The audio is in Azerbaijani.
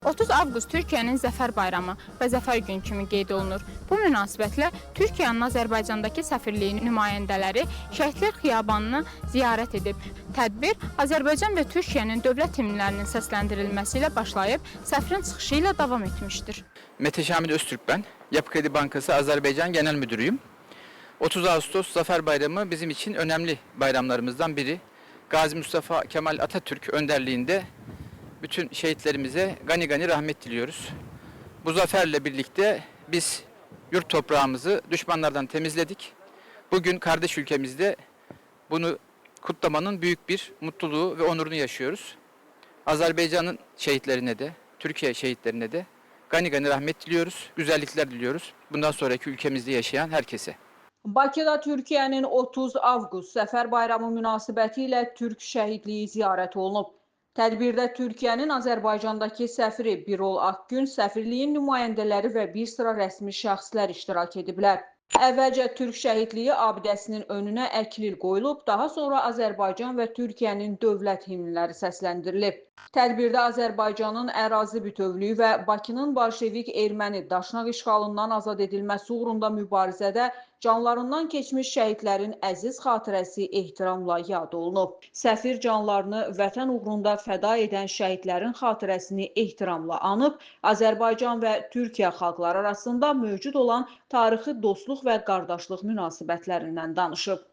30 avqust Türkiyənin Zəfər Bayramı və Zəfər Günü kimi qeyd olunur. Bu münasibətlə Türkiyənin Azərbaycandakı səfirliyi nümayəndələri Şəhidlər Xiyabanını ziyarət edib. Tədbir Azərbaycan və Türkiyənin dövlət himnlərinin səsləndirilməsi ilə başlayıb, səfrin çıxışı ilə davam etmişdir. Mete Şamil Öztürk ben. Yapı Kredi Bankası Azerbaycan Genel Müdürüyüm. 30 Ağustos Zafer Bayramı bizim için önemli bayramlarımızdan biri. Gazi Mustafa Kemal Atatürk önderliğinde bütün şehitlerimize gani gani rahmet diliyoruz. Bu zaferle birlikte biz yurt toprağımızı düşmanlardan temizledik. Bugün kardeş ülkemizde bunu kutlamanın büyük bir mutluluğu ve onurunu yaşıyoruz. Azerbaycan'ın şehitlerine de, Türkiye şehitlerine de gani gani rahmet diliyoruz, güzellikler diliyoruz. Bundan sonraki ülkemizde yaşayan herkese. Bakıda Türkiyənin 30 avqust Zəfər Bayramı münasibətilə Türk şəhidliyi ziyarət olunub. Tədbirdə Türkiyənin Azərbaycandakı səfiri Birol Akgün, səfirliyin nümayəndələri və bir sıra rəsmi şəxslər iştirak ediblər. Əvvəlcə Türk şəhidliyi abidəsinin önünə əklil qoyulub, daha sonra Azərbaycan və Türkiyənin dövlət himnləri səsləndirilib. Tədbirdə Azərbaycanın ərazi bütövlüyü və Bakının bolşevik erməni daşnaq işğalından azad edilməsi uğrunda mübarizədə canlarından keçmiş şəhidlərin əziz xatirəsi ehtiramla yad olunub. Səfir canlarını vətən uğrunda fəda edən şəhidlərin xatirəsini ehtiramla anıb, Azərbaycan və Türkiyə xalqları arasında mövcud olan tarixi dostluq və qardaşlıq münasibətlərindən danışıb.